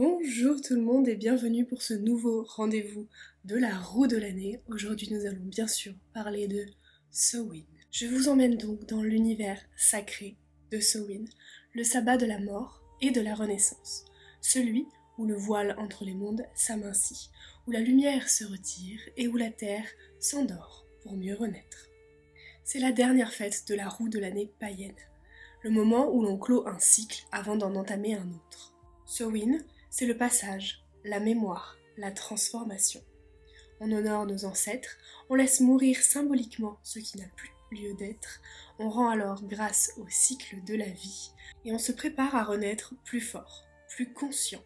Bonjour tout le monde et bienvenue pour ce nouveau rendez-vous de la roue de l'année. Aujourd'hui nous allons bien sûr parler de Samhain. Je vous emmène donc dans l'univers sacré de Samhain, le sabbat de la mort et de la renaissance, celui où le voile entre les mondes s'amincit, où la lumière se retire et où la terre s'endort pour mieux renaître. C'est la dernière fête de la roue de l'année païenne, le moment où l'on clôt un cycle avant d'en entamer un autre. Samhain, c'est le passage, la mémoire, la transformation. On honore nos ancêtres, on laisse mourir symboliquement ce qui n'a plus lieu d'être, on rend alors grâce au cycle de la vie, et on se prépare à renaître plus fort, plus conscient.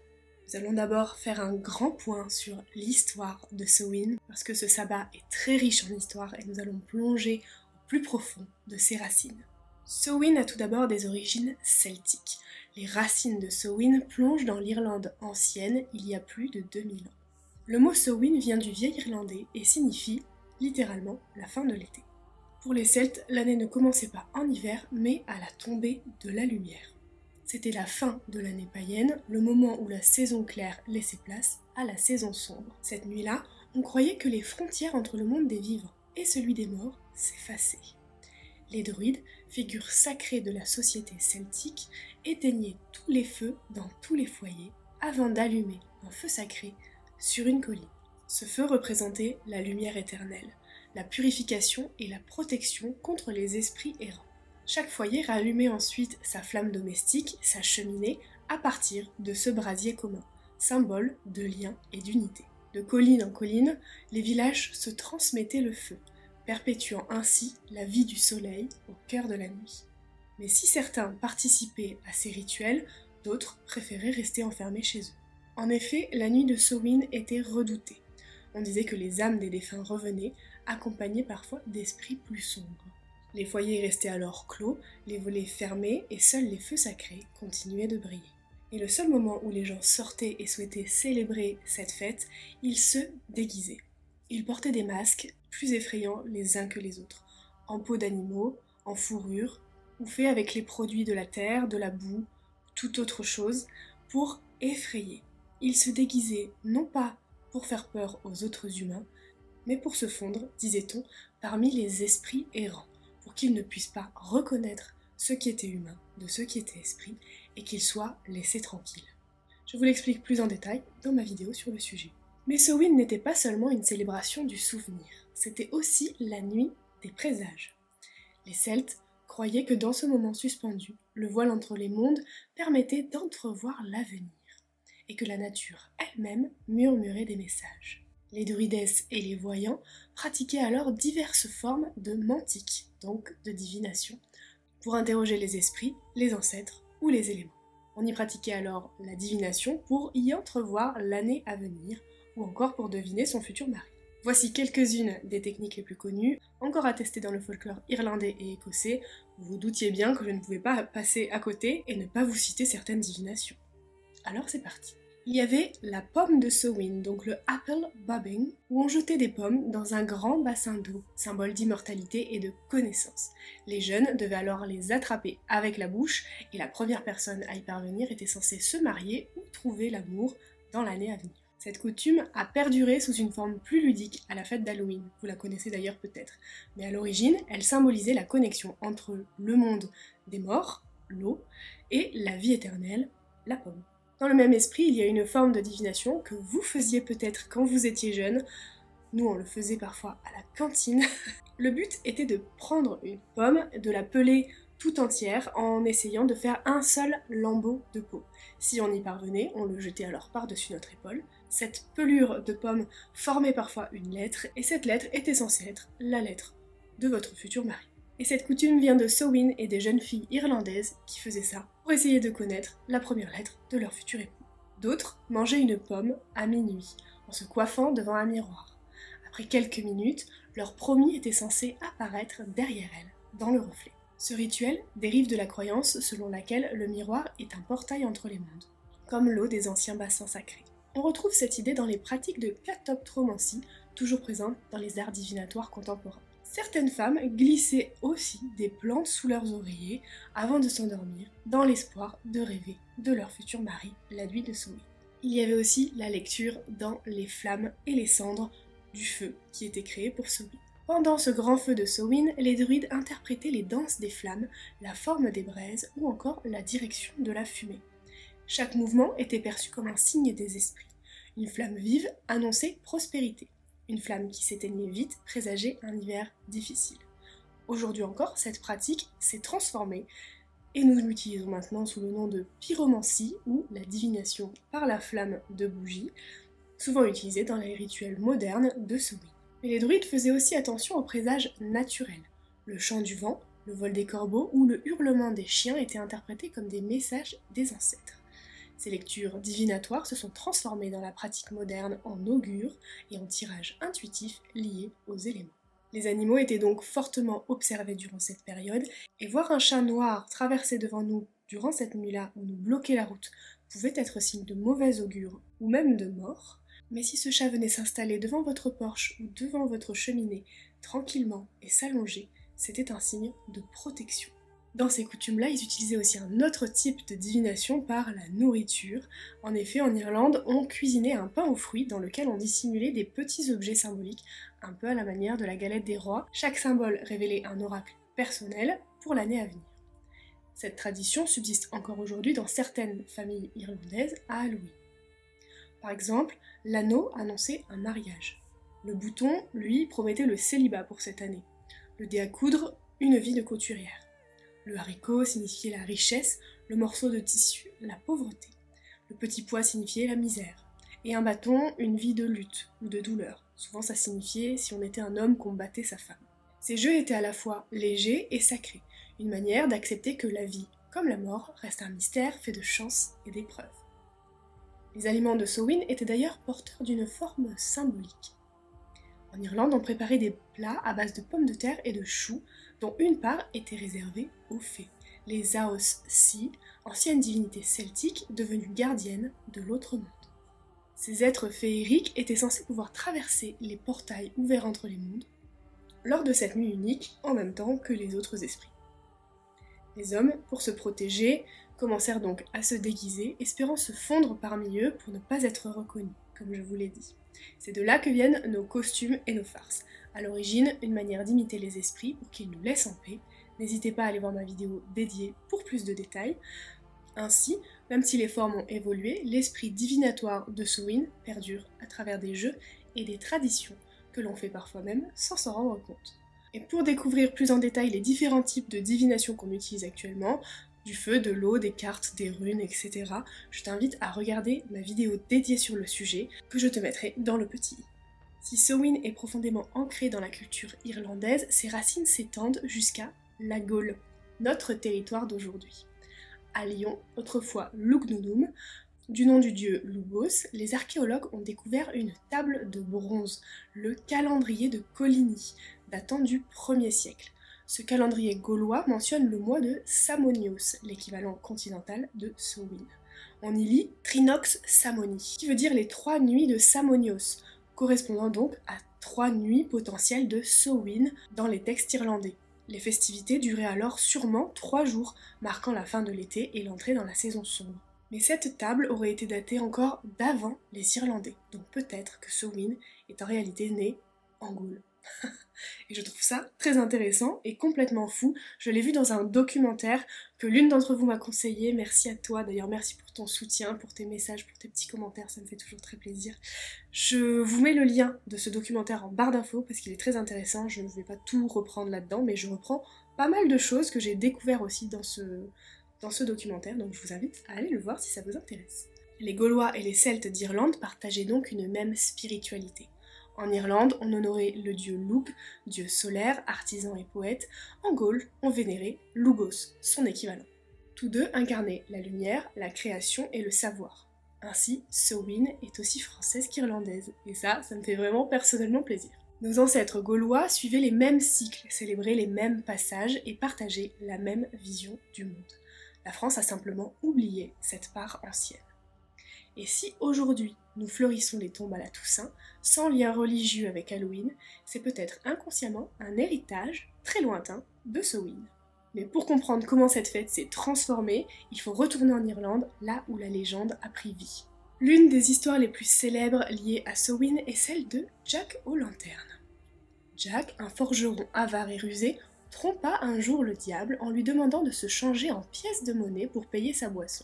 Nous allons d'abord faire un grand point sur l'histoire de Samhain, parce que ce sabbat est très riche en histoire et nous allons plonger au plus profond de ses racines. Samhain a tout d'abord des origines celtiques. Les racines de Samhain plongent dans l'Irlande ancienne il y a plus de 2000 ans. Le mot Samhain vient du vieil irlandais et signifie littéralement la fin de l'été. Pour les Celtes, l'année ne commençait pas en hiver mais à la tombée de la lumière. C'était la fin de l'année païenne, le moment où la saison claire laissait place à la saison sombre. Cette nuit-là, on croyait que les frontières entre le monde des vivants et celui des morts s'effaçaient. Les druides, figures sacrées de la société celtique, éteignaient tous les feux dans tous les foyers avant d'allumer un feu sacré sur une colline. Ce feu représentait la lumière éternelle, la purification et la protection contre les esprits errants. Chaque foyer rallumait ensuite sa flamme domestique, sa cheminée, à partir de ce brasier commun, symbole de lien et d'unité. De colline en colline, les villages se transmettaient le feu, perpétuant ainsi la vie du soleil au cœur de la nuit. Mais si certains participaient à ces rituels, d'autres préféraient rester enfermés chez eux. En effet, la nuit de Samhain était redoutée. On disait que les âmes des défunts revenaient, accompagnés parfois d'esprits plus sombres. Les foyers restaient alors clos, les volets fermés et seuls les feux sacrés continuaient de briller. Et le seul moment où les gens sortaient et souhaitaient célébrer cette fête, ils se déguisaient. Ils portaient des masques plus effrayants les uns que les autres, en peau d'animaux, en fourrure, ou faits avec les produits de la terre, de la boue, toute autre chose, pour effrayer. Ils se déguisaient non pas pour faire peur aux autres humains, mais pour se fondre, disait-on, parmi les esprits errants, pour qu'ils ne puissent pas reconnaître ce qui était humain de ce qui était esprit, et qu'ils soient laissés tranquilles. Je vous l'explique plus en détail dans ma vidéo sur le sujet. Mais Samhain n'était pas seulement une célébration du souvenir, c'était aussi la nuit des présages. Les Celtes croyaient que dans ce moment suspendu, le voile entre les mondes permettait d'entrevoir l'avenir, et que la nature elle-même murmurait des messages. Les druidesses et les voyants pratiquaient alors diverses formes de mantique, donc de divination, pour interroger les esprits, les ancêtres ou les éléments. On y pratiquait alors la divination pour y entrevoir l'année à venir, ou encore pour deviner son futur mari. Voici quelques-unes des techniques les plus connues, encore attestées dans le folklore irlandais et écossais. Vous vous doutiez bien que je ne pouvais pas passer à côté et ne pas vous citer certaines divinations. Alors c'est parti. Il y avait la pomme de Samhain, donc le apple bobbing, où on jetait des pommes dans un grand bassin d'eau, symbole d'immortalité et de connaissance. Les jeunes devaient alors les attraper avec la bouche, et la première personne à y parvenir était censée se marier ou trouver l'amour dans l'année à venir. Cette coutume a perduré sous une forme plus ludique à la fête d'Halloween, vous la connaissez d'ailleurs peut-être, mais à l'origine, elle symbolisait la connexion entre le monde des morts, l'eau, et la vie éternelle, la pomme. Dans le même esprit, il y a une forme de divination que vous faisiez peut-être quand vous étiez jeune. Nous, on le faisait parfois à la cantine. Le but était de prendre une pomme, de la peler tout entière en essayant de faire un seul lambeau de peau. Si on y parvenait, on le jetait alors par-dessus notre épaule. Cette pelure de pomme formait parfois une lettre, et cette lettre était censée être la lettre de votre futur mari. Et cette coutume vient de Samhain et des jeunes filles irlandaises qui faisaient ça pour essayer de connaître la première lettre de leur futur époux. D'autres mangeaient une pomme à minuit, en se coiffant devant un miroir. Après quelques minutes, leur promis était censé apparaître derrière elles, dans le reflet. Ce rituel dérive de la croyance selon laquelle le miroir est un portail entre les mondes, comme l'eau des anciens bassins sacrés. On retrouve cette idée dans les pratiques de catoptromancie, toujours présentes dans les arts divinatoires contemporains. Certaines femmes glissaient aussi des plantes sous leurs oreillers avant de s'endormir, dans l'espoir de rêver de leur futur mari la nuit de Samhain. Il y avait aussi la lecture dans les flammes et les cendres du feu qui était créé pour Samhain. Pendant ce grand feu de Samhain, les druides interprétaient les danses des flammes, la forme des braises ou encore la direction de la fumée. Chaque mouvement était perçu comme un signe des esprits. Une flamme vive annonçait prospérité. Une flamme qui s'éteignait vite présageait un hiver difficile. Aujourd'hui encore, cette pratique s'est transformée et nous l'utilisons maintenant sous le nom de pyromancie ou la divination par la flamme de bougie, souvent utilisée dans les rituels modernes de Samhain. Mais les druides faisaient aussi attention aux présages naturels. Le chant du vent, le vol des corbeaux ou le hurlement des chiens étaient interprétés comme des messages des ancêtres. Ces lectures divinatoires se sont transformées dans la pratique moderne en augures et en tirages intuitifs liés aux éléments. Les animaux étaient donc fortement observés durant cette période, et voir un chat noir traverser devant nous durant cette nuit-là ou nous bloquer la route pouvait être signe de mauvais augure ou même de mort. Mais si ce chat venait s'installer devant votre porche ou devant votre cheminée tranquillement et s'allonger, c'était un signe de protection. Dans ces coutumes-là, ils utilisaient aussi un autre type de divination par la nourriture. En effet, en Irlande, on cuisinait un pain aux fruits dans lequel on dissimulait des petits objets symboliques, un peu à la manière de la galette des rois. Chaque symbole révélait un oracle personnel pour l'année à venir. Cette tradition subsiste encore aujourd'hui dans certaines familles irlandaises à Halloween. Par exemple, l'anneau annonçait un mariage. Le bouton, lui, promettait le célibat pour cette année. Le dé à coudre, une vie de couturière. Le haricot signifiait la richesse, le morceau de tissu, la pauvreté. Le petit pois signifiait la misère. Et un bâton, une vie de lutte ou de douleur. Souvent ça signifiait si on était un homme qu'on battait sa femme. Ces jeux étaient à la fois légers et sacrés, une manière d'accepter que la vie, comme la mort, reste un mystère fait de chance et d'épreuves. Les aliments de Samhain étaient d'ailleurs porteurs d'une forme symbolique. En Irlande, on préparait des plats à base de pommes de terre et de choux, dont une part était réservée aux fées, les Aos Si, anciennes divinités celtiques devenues gardiennes de l'autre monde. Ces êtres féeriques étaient censés pouvoir traverser les portails ouverts entre les mondes lors de cette nuit unique, en même temps que les autres esprits. Les hommes, pour se protéger, commencèrent donc à se déguiser, espérant se fondre parmi eux pour ne pas être reconnus, comme je vous l'ai dit. C'est de là que viennent nos costumes et nos farces. À l'origine, une manière d'imiter les esprits pour qu'ils nous laissent en paix. N'hésitez pas à aller voir ma vidéo dédiée pour plus de détails. Ainsi, même si les formes ont évolué, l'esprit divinatoire de Samhain perdure à travers des jeux et des traditions que l'on fait parfois même sans s'en rendre compte. Et pour découvrir plus en détail les différents types de divination qu'on utilise actuellement, du feu, de l'eau, des cartes, des runes, etc., je t'invite à regarder ma vidéo dédiée sur le sujet, que je te mettrai dans le petit i. Si Samhain est profondément ancré dans la culture irlandaise, ses racines s'étendent jusqu'à la Gaule, notre territoire d'aujourd'hui. À Lyon, autrefois Lugdunum, du nom du dieu Lugos, les archéologues ont découvert une table de bronze, le calendrier de Coligny, datant du 1er siècle. Ce calendrier gaulois mentionne le mois de Samonios, l'équivalent continental de Samhain. On y lit Trinox Samoni, qui veut dire les 3 nuits de Samonios, correspondant donc à 3 nuits potentielles de Samhain dans les textes irlandais. Les festivités duraient alors sûrement 3 jours, marquant la fin de l'été et l'entrée dans la saison sombre. Mais cette table aurait été datée encore d'avant les Irlandais, donc peut-être que Samhain est en réalité né en Gaule. Et je trouve ça très intéressant et complètement fou. Je l'ai vu dans un documentaire que l'une d'entre vous m'a conseillé. Merci à toi, d'ailleurs merci pour ton soutien, pour tes messages, pour tes petits commentaires, ça me fait toujours très plaisir. Je vous mets le lien de ce documentaire en barre d'infos parce qu'il est très intéressant. Je ne vais pas tout reprendre là-dedans, mais je reprends pas mal de choses que j'ai découvert aussi dans ce documentaire, donc je vous invite à aller le voir si ça vous intéresse. Les Gaulois et les Celtes d'Irlande partageaient donc une même spiritualité. En Irlande, on honorait le dieu Lugh, dieu solaire, artisan et poète. En Gaule, on vénérait Lugos, son équivalent. Tous deux incarnaient la lumière, la création et le savoir. Ainsi, Samhain est aussi française qu'irlandaise, et ça me fait vraiment personnellement plaisir. Nos ancêtres gaulois suivaient les mêmes cycles, célébraient les mêmes passages et partageaient la même vision du monde. La France a simplement oublié cette part ancienne. Et si aujourd'hui nous fleurissons les tombes à la Toussaint, sans lien religieux avec Halloween, c'est peut-être inconsciemment un héritage très lointain de Samhain. Mais pour comprendre comment cette fête s'est transformée, il faut retourner en Irlande, là où la légende a pris vie. L'une des histoires les plus célèbres liées à Samhain est celle de Jack O'Lantern. Jack, un forgeron avare et rusé, trompa un jour le diable en lui demandant de se changer en pièces de monnaie pour payer sa boisson.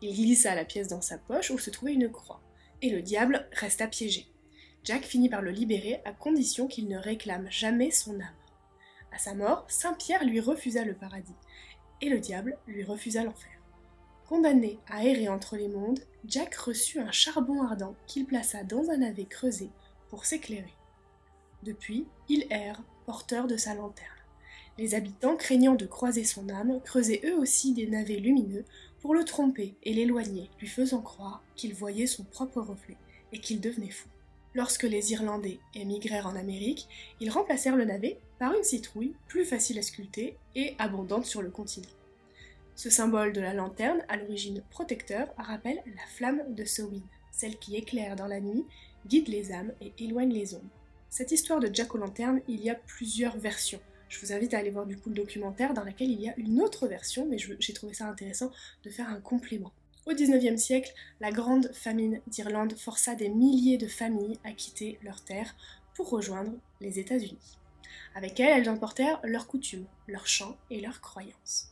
Il glissa la pièce dans sa poche où se trouvait une croix, et le diable resta piégé. Jack finit par le libérer à condition qu'il ne réclame jamais son âme. À sa mort, Saint Pierre lui refusa le paradis, et le diable lui refusa l'enfer. Condamné à errer entre les mondes, Jack reçut un charbon ardent qu'il plaça dans un navet creusé pour s'éclairer. Depuis, il erre, porteur de sa lanterne. Les habitants, craignant de croiser son âme, creusaient eux aussi des navets lumineux pour le tromper et l'éloigner, lui faisant croire qu'il voyait son propre reflet et qu'il devenait fou. Lorsque les Irlandais émigrèrent en Amérique, ils remplacèrent le navet par une citrouille plus facile à sculpter et abondante sur le continent. Ce symbole de la lanterne, à l'origine protecteur, rappelle la flamme de Samhain, celle qui éclaire dans la nuit, guide les âmes et éloigne les ombres. Cette histoire de Jack O'Lantern, il y a plusieurs versions. Je vous invite à aller voir du coup le documentaire dans lequel il y a une autre version, mais j'ai trouvé ça intéressant de faire un complément. Au XIXe siècle, la grande famine d'Irlande força des milliers de familles à quitter leurs terres pour rejoindre les États-Unis. Avec elles emportèrent leurs coutumes, leurs chants et leurs croyances.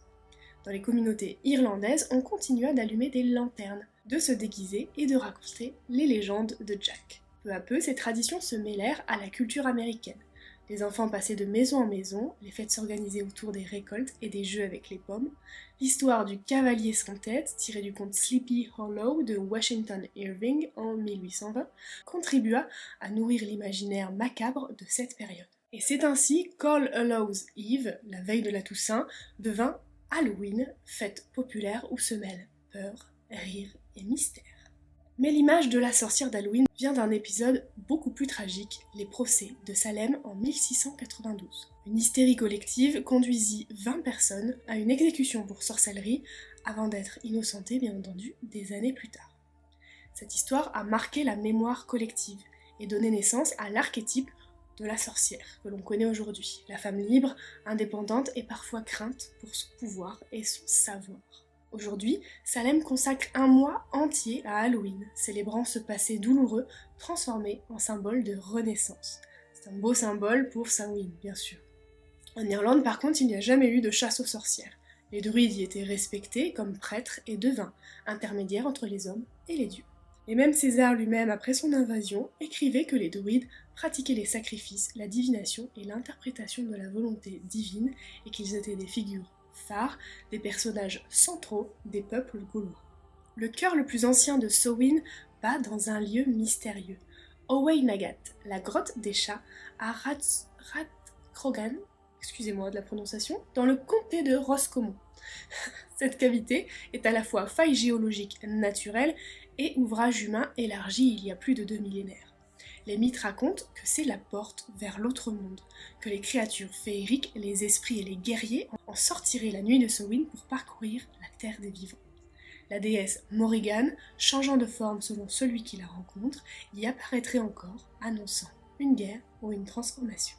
Dans les communautés irlandaises, on continua d'allumer des lanternes, de se déguiser et de raconter les légendes de Jack. Peu à peu, ces traditions se mêlèrent à la culture américaine. Les enfants passaient de maison en maison, les fêtes s'organisaient autour des récoltes et des jeux avec les pommes. L'histoire du cavalier sans tête, tirée du conte Sleepy Hollow de Washington Irving en 1820, contribua à nourrir l'imaginaire macabre de cette période. Et c'est ainsi qu'All Hallows Eve, la veille de la Toussaint, devint Halloween, fête populaire où se mêlent peur, rire et mystère. Mais l'image de la sorcière d'Halloween vient d'un épisode beaucoup plus tragique, les procès de Salem en 1692. Une hystérie collective conduisit 20 personnes à une exécution pour sorcellerie avant d'être innocentées, bien entendu, des années plus tard. Cette histoire a marqué la mémoire collective et donné naissance à l'archétype de la sorcière que l'on connaît aujourd'hui, la femme libre, indépendante et parfois crainte pour son pouvoir et son savoir. Aujourd'hui, Salem consacre un mois entier à Halloween, célébrant ce passé douloureux transformé en symbole de renaissance. C'est un beau symbole pour Samhain, bien sûr. En Irlande, par contre, il n'y a jamais eu de chasse aux sorcières. Les druides y étaient respectés comme prêtres et devins, intermédiaires entre les hommes et les dieux. Et même César lui-même, après son invasion, écrivait que les druides pratiquaient les sacrifices, la divination et l'interprétation de la volonté divine, et qu'ils étaient des figures phares, des personnages centraux des peuples gaulois. Le cœur le plus ancien de Samhain bat dans un lieu mystérieux, Owey Nagat, la grotte des chats, à Rathcrogan, excusez-moi de la prononciation, dans le comté de Roscommon. Cette cavité est à la fois faille géologique naturelle et ouvrage humain élargi il y a plus de 2 millénaires. Les mythes racontent que c'est la porte vers l'autre monde, que les créatures féeriques, les esprits et les guerriers en sortiraient la nuit de Samhain pour parcourir la terre des vivants. La déesse Morrigan, changeant de forme selon celui qui la rencontre, y apparaîtrait encore, annonçant une guerre ou une transformation.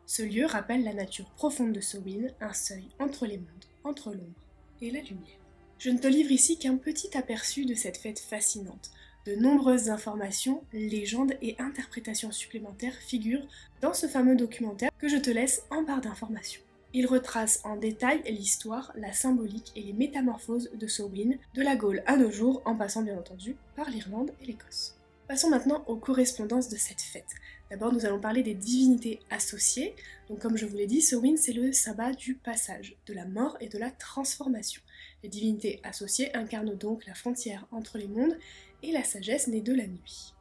Ce lieu rappelle la nature profonde de Samhain, un seuil entre les mondes, entre l'ombre et la lumière. Je ne te livre ici qu'un petit aperçu de cette fête fascinante. De nombreuses informations, légendes et interprétations supplémentaires figurent dans ce fameux documentaire que je te laisse en barre d'informations. Il retrace en détail l'histoire, la symbolique et les métamorphoses de Samhain, de la Gaule à nos jours, en passant bien entendu par l'Irlande et l'Écosse. Passons maintenant aux correspondances de cette fête. D'abord, nous allons parler des divinités associées. Donc, comme je vous l'ai dit, Samhain, c'est le sabbat du passage, de la mort et de la transformation. Les divinités associées incarnent donc la frontière entre les mondes et la sagesse née de la nuit.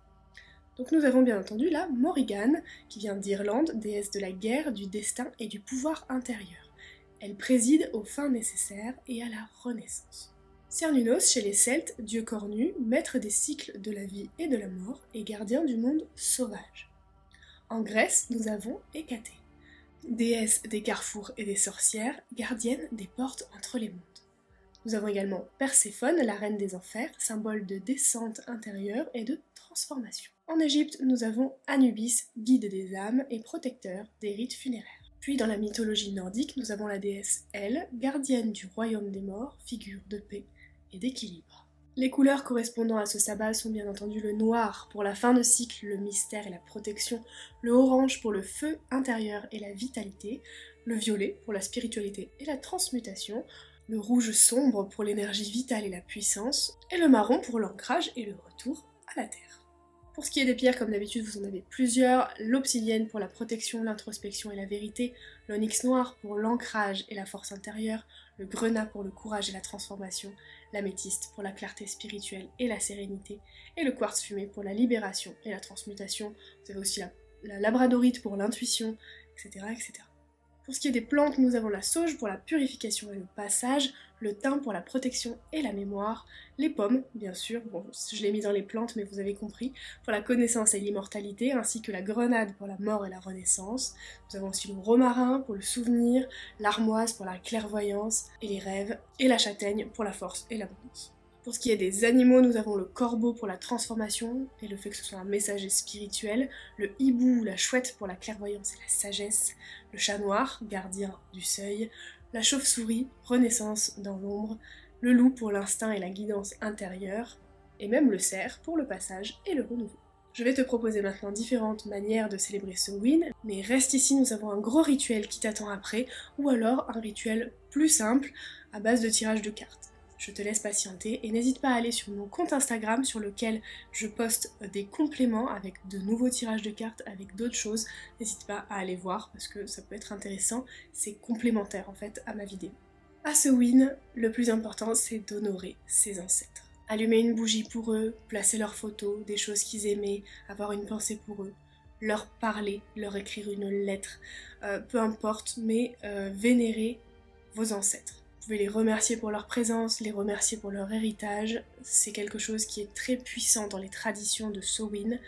Donc nous avons bien entendu la Morrigan, qui vient d'Irlande, déesse de la guerre, du destin et du pouvoir intérieur. Elle préside aux fins nécessaires et à la renaissance. Cernunnos, chez les Celtes, dieu cornu, maître des cycles de la vie et de la mort, et gardien du monde sauvage. En Grèce, nous avons Hécaté, déesse des carrefours et des sorcières, gardienne des portes entre les mondes. Nous avons également Perséphone, la reine des enfers, symbole de descente intérieure et de transformation. En Égypte, nous avons Anubis, guide des âmes et protecteur des rites funéraires. Puis dans la mythologie nordique, nous avons la déesse Hel, gardienne du royaume des morts, figure de paix et d'équilibre. Les couleurs correspondant à ce sabbat sont bien entendu le noir pour la fin de cycle, le mystère et la protection, le orange pour le feu intérieur et la vitalité, le violet pour la spiritualité et la transmutation, le rouge sombre pour l'énergie vitale et la puissance, et le marron pour l'ancrage et le retour à la terre. Pour ce qui est des pierres, comme d'habitude, vous en avez plusieurs. L'obsidienne pour la protection, l'introspection et la vérité, l'onyx noir pour l'ancrage et la force intérieure, le grenat pour le courage et la transformation, l'améthyste pour la clarté spirituelle et la sérénité, et le quartz fumé pour la libération et la transmutation. Vous avez aussi la labradorite pour l'intuition, etc., etc. Pour ce qui est des plantes, nous avons la sauge pour la purification et le passage, le thym pour la protection et la mémoire, les pommes, bien sûr, bon, je l'ai mis dans les plantes, mais vous avez compris, pour la connaissance et l'immortalité, ainsi que la grenade pour la mort et la renaissance. Nous avons aussi le romarin pour le souvenir, l'armoise pour la clairvoyance et les rêves, et la châtaigne pour la force et l'abondance. Pour ce qui est des animaux, nous avons le corbeau pour la transformation et le fait que ce soit un messager spirituel, le hibou ou la chouette pour la clairvoyance et la sagesse, le chat noir, gardien du seuil, la chauve-souris, renaissance dans l'ombre, le loup pour l'instinct et la guidance intérieure, et même le cerf pour le passage et le renouveau. Je vais te proposer maintenant différentes manières de célébrer Samhain, mais reste ici, nous avons un gros rituel qui t'attend après, ou alors un rituel plus simple à base de tirage de cartes. Je te laisse patienter et n'hésite pas à aller sur mon compte Instagram sur lequel je poste des compléments avec de nouveaux tirages de cartes, avec d'autres choses. N'hésite pas à aller voir parce que ça peut être intéressant, c'est complémentaire en fait à ma vidéo. À Samhain, le plus important c'est d'honorer ses ancêtres. Allumer une bougie pour eux, placer leurs photos, des choses qu'ils aimaient, avoir une pensée pour eux, leur parler, leur écrire une lettre, peu importe, mais vénérer vos ancêtres. Vous pouvez les remercier pour leur présence, les remercier pour leur héritage. C'est quelque chose qui est très puissant dans les traditions de Samhain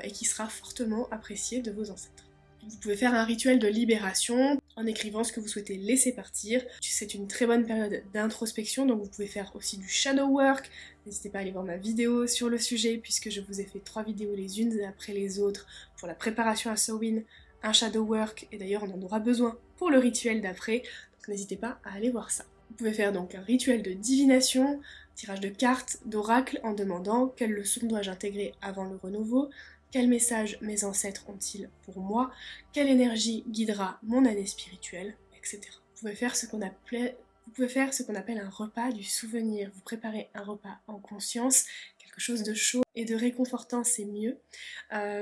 et qui sera fortement apprécié de vos ancêtres. Vous pouvez faire un rituel de libération en écrivant ce que vous souhaitez laisser partir. C'est une très bonne période d'introspection, donc vous pouvez faire aussi du shadow work. N'hésitez pas à aller voir ma vidéo sur le sujet, puisque je vous ai fait 3 vidéos les unes après les autres pour la préparation à Samhain, un shadow work, et d'ailleurs on en aura besoin pour le rituel d'après, donc n'hésitez pas à aller voir ça. Vous pouvez faire donc un rituel de divination, tirage de cartes, d'oracle en demandant quelle leçon dois-je intégrer avant le renouveau, quel message mes ancêtres ont-ils pour moi, quelle énergie guidera mon année spirituelle, etc. Vous pouvez faire ce qu'on appelle un repas du souvenir. Vous préparez un repas en conscience, quelque chose de chaud et de réconfortant, c'est mieux.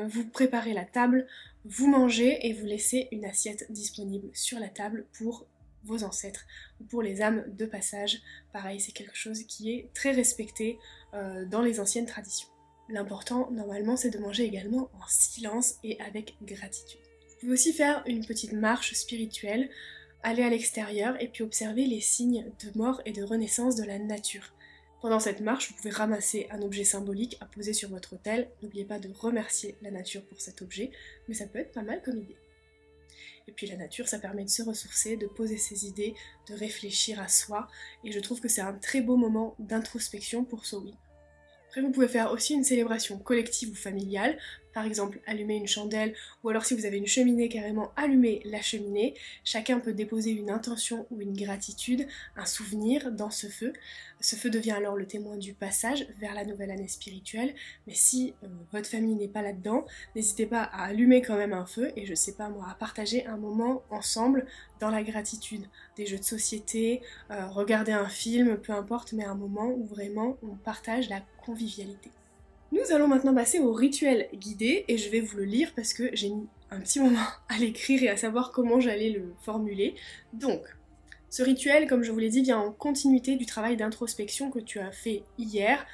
Vous préparez la table, vous mangez et vous laissez une assiette disponible sur la table pour vos ancêtres ou pour les âmes de passage. Pareil, c'est quelque chose qui est très respecté dans les anciennes traditions. L'important, normalement, c'est de manger également en silence et avec gratitude. Vous pouvez aussi faire une petite marche spirituelle, aller à l'extérieur et puis observer les signes de mort et de renaissance de la nature. Pendant cette marche, vous pouvez ramasser un objet symbolique à poser sur votre autel. N'oubliez pas de remercier la nature pour cet objet, mais ça peut être pas mal comme idée. Et puis la nature, ça permet de se ressourcer, de poser ses idées, de réfléchir à soi, et je trouve que c'est un très beau moment d'introspection pour Samhain. Après, vous pouvez faire aussi une célébration collective ou familiale, par exemple allumer une chandelle, ou alors si vous avez une cheminée, carrément allumer la cheminée. Chacun peut déposer une intention ou une gratitude, un souvenir dans ce feu. Ce feu devient alors le témoin du passage vers la nouvelle année spirituelle, mais si votre famille n'est pas là-dedans, n'hésitez pas à allumer quand même un feu, et je sais pas moi, à partager un moment ensemble dans la gratitude. Des jeux de société, regarder un film, peu importe, mais un moment où vraiment on partage la convivialité. Nous allons maintenant passer au rituel guidé et je vais vous le lire parce que j'ai mis un petit moment à l'écrire et à savoir comment j'allais le formuler. Donc, ce rituel, comme je vous l'ai dit, vient en continuité du travail d'introspection que tu as fait hier,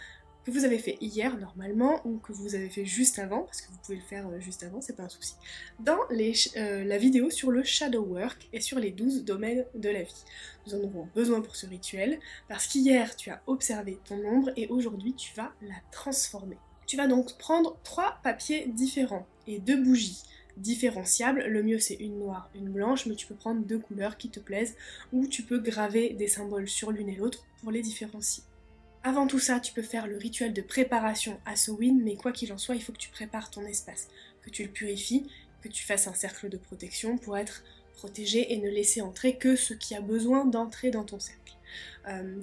que vous avez fait hier normalement, ou que vous avez fait juste avant, parce que vous pouvez le faire juste avant, c'est pas un souci, dans la vidéo sur le shadow work et sur les 12 domaines de la vie. Nous en aurons besoin pour ce rituel, parce qu'hier tu as observé ton ombre et aujourd'hui tu vas la transformer. Tu vas donc prendre 3 papiers différents et 2 bougies différenciables. Le mieux c'est une noire, une blanche, mais tu peux prendre 2 couleurs qui te plaisent, ou tu peux graver des symboles sur l'une et l'autre pour les différencier. Avant tout ça, tu peux faire le rituel de préparation à Samhain, mais quoi qu'il en soit, il faut que tu prépares ton espace, que tu le purifies, que tu fasses un cercle de protection pour être protégé et ne laisser entrer que ce qui a besoin d'entrer dans ton cercle.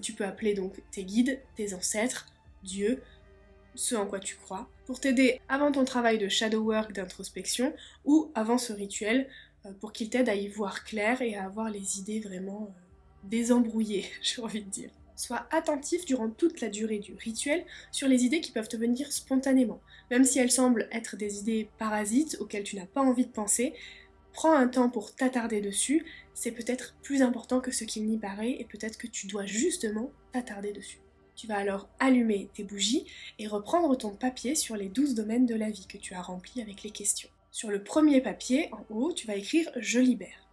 Tu peux appeler donc tes guides, tes ancêtres, Dieu, ce en quoi tu crois, pour t'aider avant ton travail de shadow work d'introspection ou avant ce rituel, pour qu'il t'aide à y voir clair et à avoir les idées vraiment désembrouillées, j'ai envie de dire. Sois attentif durant toute la durée du rituel sur les idées qui peuvent te venir spontanément. Même si elles semblent être des idées parasites auxquelles tu n'as pas envie de penser, prends un temps pour t'attarder dessus, c'est peut-être plus important que ce qu'il n'y paraît et peut-être que tu dois justement t'attarder dessus. Tu vas alors allumer tes bougies et reprendre ton papier sur les 12 domaines de la vie que tu as remplis avec les questions. Sur le premier papier, en haut, tu vas écrire « Je libère ».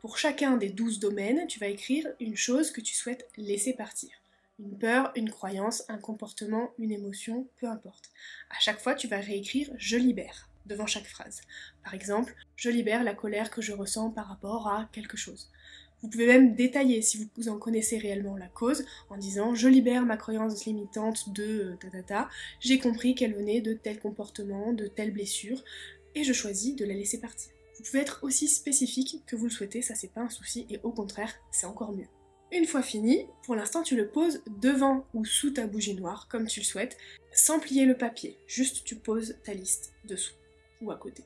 Pour chacun des 12 domaines, tu vas écrire une chose que tu souhaites laisser partir. Une peur, une croyance, un comportement, une émotion, peu importe. À chaque fois, tu vas réécrire « Je libère » devant chaque phrase. Par exemple, « Je libère la colère que je ressens par rapport à quelque chose ». Vous pouvez même détailler si vous en connaissez réellement la cause en disant « Je libère ma croyance limitante de j'ai compris qu'elle venait de tel comportement, de telle blessure, et je choisis de la laisser partir ». Vous pouvez être aussi spécifique que vous le souhaitez, ça c'est pas un souci, et au contraire, c'est encore mieux. Une fois fini, pour l'instant tu le poses devant ou sous ta bougie noire, comme tu le souhaites, sans plier le papier, juste tu poses ta liste dessous ou à côté.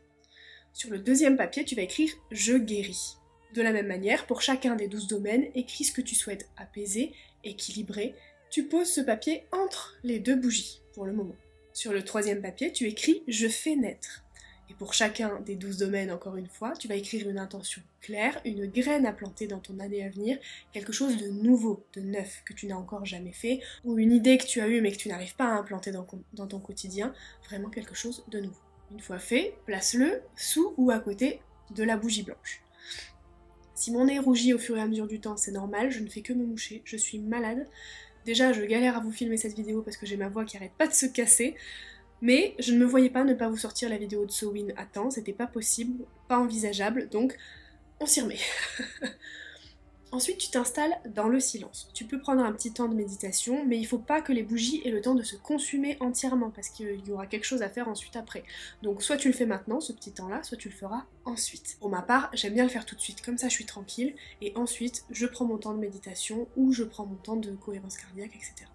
Sur le deuxième papier, tu vas écrire « Je guéris ». De la même manière, pour chacun des 12 domaines, écris ce que tu souhaites apaiser, équilibrer. Tu poses ce papier entre les deux bougies, pour le moment. Sur le troisième papier, tu écris « Je fais naître ». Et pour chacun des 12 domaines, encore une fois, tu vas écrire une intention claire, une graine à planter dans ton année à venir, quelque chose de nouveau, de neuf, que tu n'as encore jamais fait, ou une idée que tu as eue mais que tu n'arrives pas à implanter dans ton quotidien, vraiment quelque chose de nouveau. Une fois fait, place-le sous ou à côté de la bougie blanche. Si mon nez rougit au fur et à mesure du temps, c'est normal, je ne fais que me moucher, je suis malade. Déjà, je galère à vous filmer cette vidéo parce que j'ai ma voix qui arrête pas de se casser, mais je ne me voyais pas ne pas vous sortir la vidéo de Sowin à temps, c'était pas possible, pas envisageable, donc on s'y remet. Ensuite, tu t'installes dans le silence. Tu peux prendre un petit temps de méditation, mais il faut pas que les bougies aient le temps de se consumer entièrement, parce qu'il y aura quelque chose à faire ensuite après. Donc soit tu le fais maintenant, ce petit temps-là, soit tu le feras ensuite. Pour ma part, j'aime bien le faire tout de suite, comme ça je suis tranquille, et ensuite je prends mon temps de méditation, ou je prends mon temps de cohérence cardiaque, etc.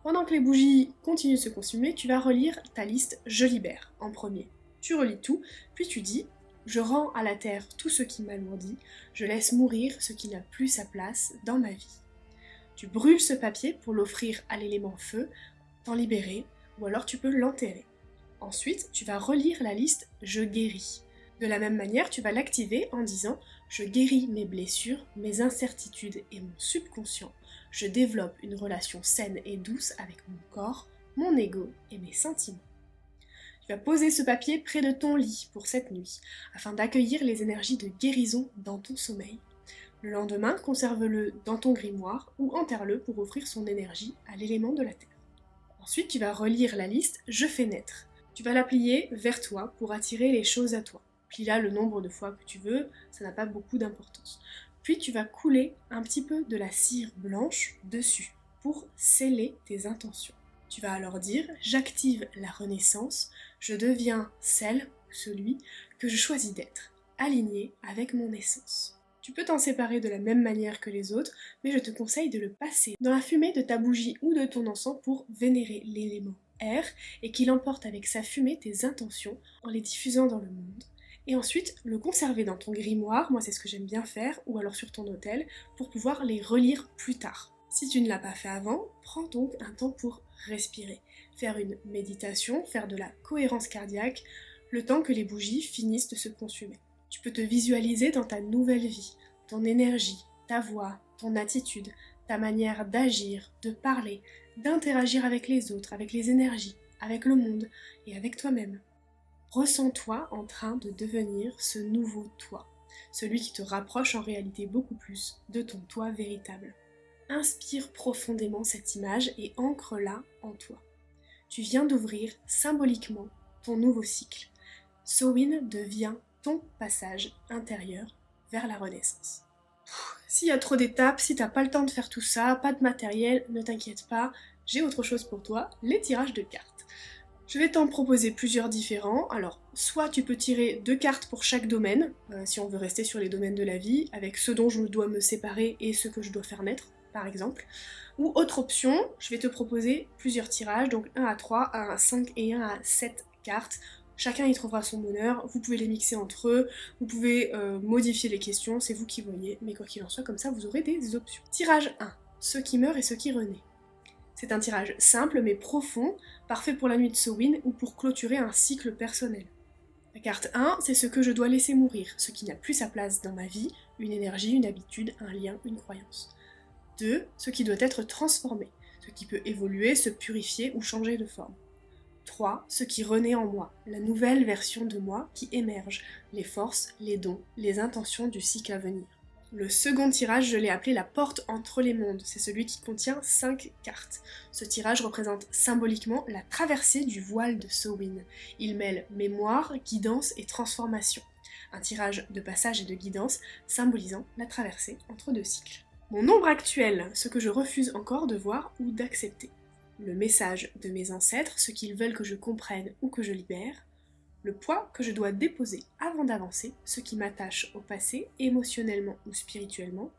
Pendant que les bougies continuent de se consumer, tu vas relire ta liste « Je libère » en premier. Tu relis tout, puis tu dis « Je rends à la terre tout ce qui m'alourdit, je laisse mourir ce qui n'a plus sa place dans ma vie. » Tu brûles ce papier pour l'offrir à l'élément feu, t'en libérer, ou alors tu peux l'enterrer. Ensuite, tu vas relire la liste « Je guéris ». De la même manière, tu vas l'activer en disant « Je guéris mes blessures, mes incertitudes et mon subconscient. Je développe une relation saine et douce avec mon corps, mon ego et mes sentiments. » Tu vas poser ce papier près de ton lit pour cette nuit, afin d'accueillir les énergies de guérison dans ton sommeil. Le lendemain, conserve-le dans ton grimoire ou enterre-le pour offrir son énergie à l'élément de la terre. Ensuite, tu vas relire la liste « Je fais naître ». Tu vas la plier vers toi pour attirer les choses à toi. Plie-la le nombre de fois que tu veux, ça n'a pas beaucoup d'importance. Puis tu vas couler un petit peu de la cire blanche dessus pour sceller tes intentions. Tu vas alors dire « J'active la renaissance, je deviens celle ou celui que je choisis d'être, aligné avec mon essence. » Tu peux t'en séparer de la même manière que les autres, mais je te conseille de le passer dans la fumée de ta bougie ou de ton encens pour vénérer l'élément air et qu'il emporte avec sa fumée tes intentions en les diffusant dans le monde. Et ensuite, le conserver dans ton grimoire, moi c'est ce que j'aime bien faire, ou alors sur ton autel, pour pouvoir les relire plus tard. Si tu ne l'as pas fait avant, prends donc un temps pour respirer, faire une méditation, faire de la cohérence cardiaque, le temps que les bougies finissent de se consumer. Tu peux te visualiser dans ta nouvelle vie, ton énergie, ta voix, ton attitude, ta manière d'agir, de parler, d'interagir avec les autres, avec les énergies, avec le monde et avec toi-même. Ressens-toi en train de devenir ce nouveau toi, celui qui te rapproche en réalité beaucoup plus de ton toi véritable. Inspire profondément cette image et ancre-la en toi. Tu viens d'ouvrir symboliquement ton nouveau cycle. Sowin devient ton passage intérieur vers la renaissance. S'il y a trop d'étapes, si t'as pas le temps de faire tout ça, pas de matériel, ne t'inquiète pas, j'ai autre chose pour toi, les tirages de cartes. Je vais t'en proposer plusieurs différents. Alors, soit tu peux tirer 2 cartes pour chaque domaine, si on veut rester sur les domaines de la vie, avec ce dont je dois me séparer et ce que je dois faire naître, par exemple. Ou autre option, je vais te proposer plusieurs tirages, donc 1 à 3, 1 à 5 et 1 à 7 cartes. Chacun y trouvera son bonheur, vous pouvez les mixer entre eux, vous pouvez modifier les questions, c'est vous qui voyez, mais quoi qu'il en soit, comme ça vous aurez des options. Tirage 1, ceux qui meurent et ceux qui renaissent. C'est un tirage simple mais profond, parfait pour la nuit de Samhain ou pour clôturer un cycle personnel. La carte 1, c'est ce que je dois laisser mourir, ce qui n'a plus sa place dans ma vie, une énergie, une habitude, un lien, une croyance. 2, ce qui doit être transformé, ce qui peut évoluer, se purifier ou changer de forme. 3, ce qui renaît en moi, la nouvelle version de moi qui émerge, les forces, les dons, les intentions du cycle à venir. Le second tirage, je l'ai appelé la porte entre les mondes, c'est celui qui contient 5 cartes. Ce tirage représente symboliquement la traversée du voile de Samhain. Il mêle mémoire, guidance et transformation. Un tirage de passage et de guidance symbolisant la traversée entre deux cycles. Mon nombre actuel, ce que je refuse encore de voir ou d'accepter. Le message de mes ancêtres, ce qu'ils veulent que je comprenne ou que je libère. Le poids que je dois déposer avant d'avancer, ce qui m'attache au passé, émotionnellement ou spirituellement.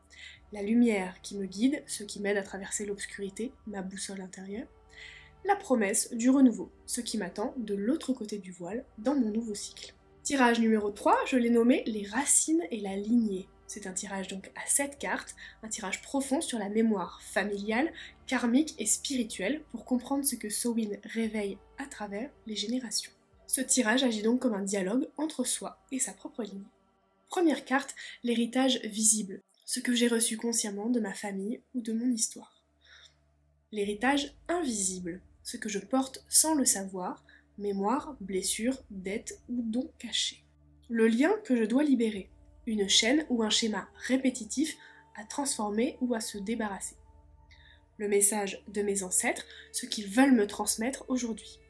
La lumière qui me guide, ce qui m'aide à traverser l'obscurité, ma boussole intérieure. La promesse du renouveau, ce qui m'attend de l'autre côté du voile, dans mon nouveau cycle. Tirage numéro 3, je l'ai nommé les racines et la lignée. C'est un tirage donc à 7 cartes, un tirage profond sur la mémoire familiale, karmique et spirituelle pour comprendre ce que Samhain réveille à travers les générations. Ce tirage agit donc comme un dialogue entre soi et sa propre ligne. Première carte, l'héritage visible, ce que j'ai reçu consciemment de ma famille ou de mon histoire. L'héritage invisible, ce que je porte sans le savoir, mémoire, blessures, dettes ou dons cachés. Le lien que je dois libérer, une chaîne ou un schéma répétitif à transformer ou à se débarrasser. Le message de mes ancêtres, ce qu'ils veulent me transmettre aujourd'hui.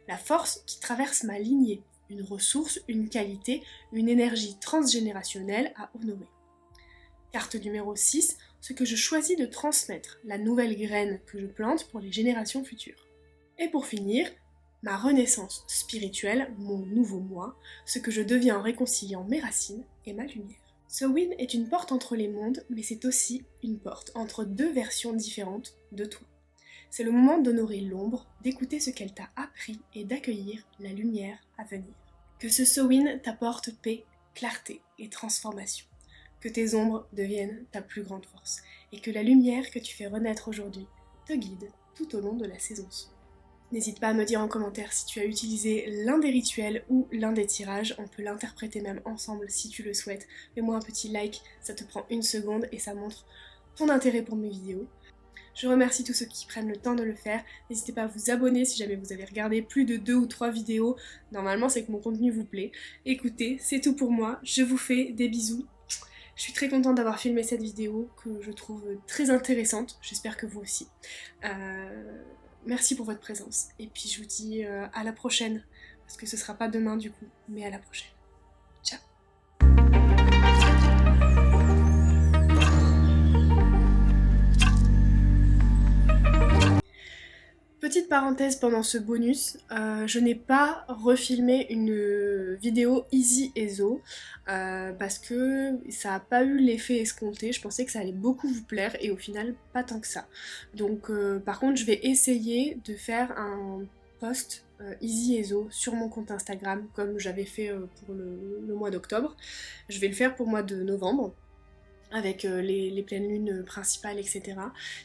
La force qui traverse ma lignée, une ressource, une qualité, une énergie transgénérationnelle à honorer. Carte numéro 6, ce que je choisis de transmettre, la nouvelle graine que je plante pour les générations futures. Et pour finir, ma renaissance spirituelle, mon nouveau moi, ce que je deviens en réconciliant mes racines et ma lumière. Samhain est une porte entre les mondes, mais c'est aussi une porte entre deux versions différentes de toi. C'est le moment d'honorer l'ombre, d'écouter ce qu'elle t'a appris et d'accueillir la lumière à venir. Que ce Samhain t'apporte paix, clarté et transformation. Que tes ombres deviennent ta plus grande force et que la lumière que tu fais renaître aujourd'hui te guide tout au long de la saison sombre. N'hésite pas à me dire en commentaire si tu as utilisé l'un des rituels ou l'un des tirages, on peut l'interpréter même ensemble si tu le souhaites. Mets-moi un petit like, ça te prend 1 seconde et ça montre ton intérêt pour mes vidéos. Je remercie tous ceux qui prennent le temps de le faire. N'hésitez pas à vous abonner si jamais vous avez regardé plus de 2 ou 3 vidéos. Normalement, c'est que mon contenu vous plaît. Écoutez, c'est tout pour moi. Je vous fais des bisous. Je suis très contente d'avoir filmé cette vidéo que je trouve très intéressante. J'espère que vous aussi. Merci pour votre présence. Et puis je vous dis à la prochaine. Parce que ce sera pas demain du coup, mais à la prochaine. Ciao. Petite parenthèse pendant ce bonus, je n'ai pas refilmé une vidéo Easy Ezo parce que ça n'a pas eu l'effet escompté. Je pensais que ça allait beaucoup vous plaire et au final pas tant que ça. Donc par contre je vais essayer de faire un post Easy Ezo sur mon compte Instagram comme j'avais fait pour le mois d'octobre. Je vais le faire pour le mois de novembre, avec les pleines lunes principales, etc.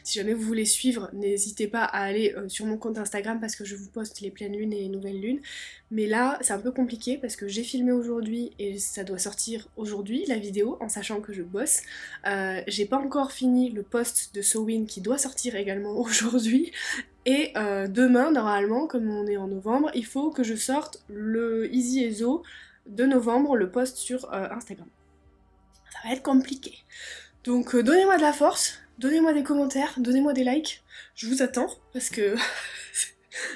Si jamais vous voulez suivre, n'hésitez pas à aller sur mon compte Instagram parce que je vous poste les pleines lunes et les nouvelles lunes. Mais là, c'est un peu compliqué parce que j'ai filmé aujourd'hui et ça doit sortir aujourd'hui, la vidéo, en sachant que je bosse. J'ai pas encore fini le post de Samhain qui doit sortir également aujourd'hui. Et demain, normalement, comme on est en novembre, il faut que je sorte le Easy Ezo de novembre, le post sur Instagram. Ça va être compliqué. Donc donnez-moi de la force, donnez-moi des commentaires, donnez-moi des likes. Je vous attends parce que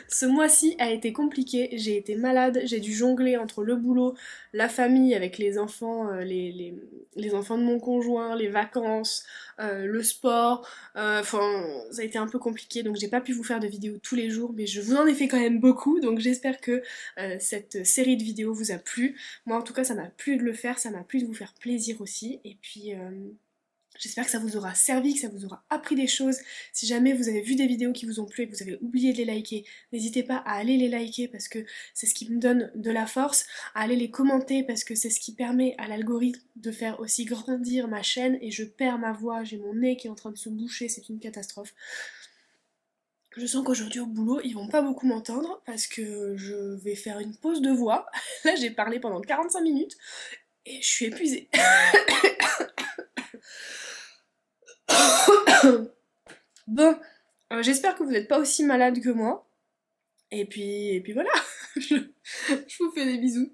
ce mois-ci a été compliqué. J'ai été malade, j'ai dû jongler entre le boulot, la famille avec les enfants, les enfants de mon conjoint, les vacances, le sport. Enfin, ça a été un peu compliqué, donc j'ai pas pu vous faire de vidéos tous les jours, mais je vous en ai fait quand même beaucoup, donc j'espère que cette série de vidéos vous a plu. Moi en tout cas ça m'a plu de le faire, ça m'a plu de vous faire plaisir aussi, et puis J'espère que ça vous aura servi, que ça vous aura appris des choses. Si jamais vous avez vu des vidéos qui vous ont plu et que vous avez oublié de les liker, n'hésitez pas à aller les liker parce que c'est ce qui me donne de la force, à aller les commenter parce que c'est ce qui permet à l'algorithme de faire aussi grandir ma chaîne et je perds ma voix, j'ai mon nez qui est en train de se boucher, c'est une catastrophe. Je sens qu'aujourd'hui au boulot, ils vont pas beaucoup m'entendre parce que je vais faire une pause de voix. Là, j'ai parlé pendant 45 minutes et je suis épuisée. Bon, j'espère que vous n'êtes pas aussi malade que moi. Et puis voilà, je vous fais des bisous.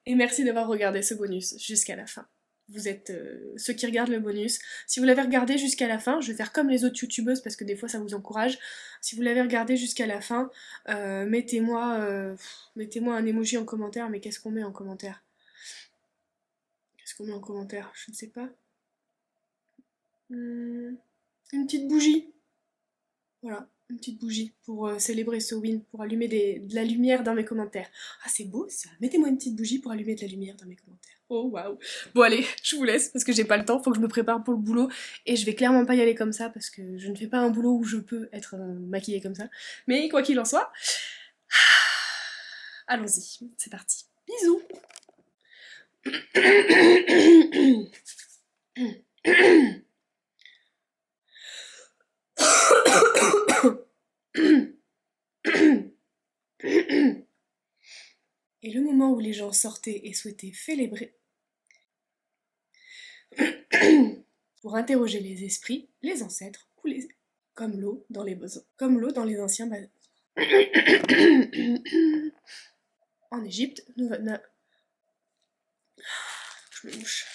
Et merci d'avoir regardé ce bonus jusqu'à la fin. Vous êtes ceux qui regardent le bonus. Si vous l'avez regardé jusqu'à la fin, je vais faire comme les autres youtubeuses parce que des fois ça vous encourage. Si vous l'avez regardé jusqu'à la fin, mettez-moi un emoji en commentaire. Mais qu'est-ce qu'on met en commentaire? Qu'est-ce qu'on met en commentaire? Je ne sais pas. Une petite bougie. Voilà, une petite bougie pour célébrer Sowin, pour allumer de la lumière dans mes commentaires. Ah, c'est beau ça! Mettez-moi une petite bougie pour allumer de la lumière dans mes commentaires. Oh waouh! Bon allez, je vous laisse parce que j'ai pas le temps, faut que je me prépare pour le boulot et je vais clairement pas y aller comme ça parce que je ne fais pas un boulot où je peux être maquillée comme ça. Mais quoi qu'il en soit, allons-y, c'est parti. Bisous! Et le moment où les gens sortaient et souhaitaient célébrer pour interroger les esprits, les ancêtres ou les comme l'eau dans les anciens bateaux. En Égypte, je me mouche.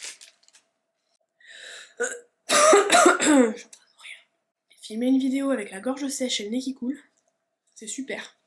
Je suis en train de mourir. Filmer une vidéo avec la gorge sèche et le nez qui coule, c'est super.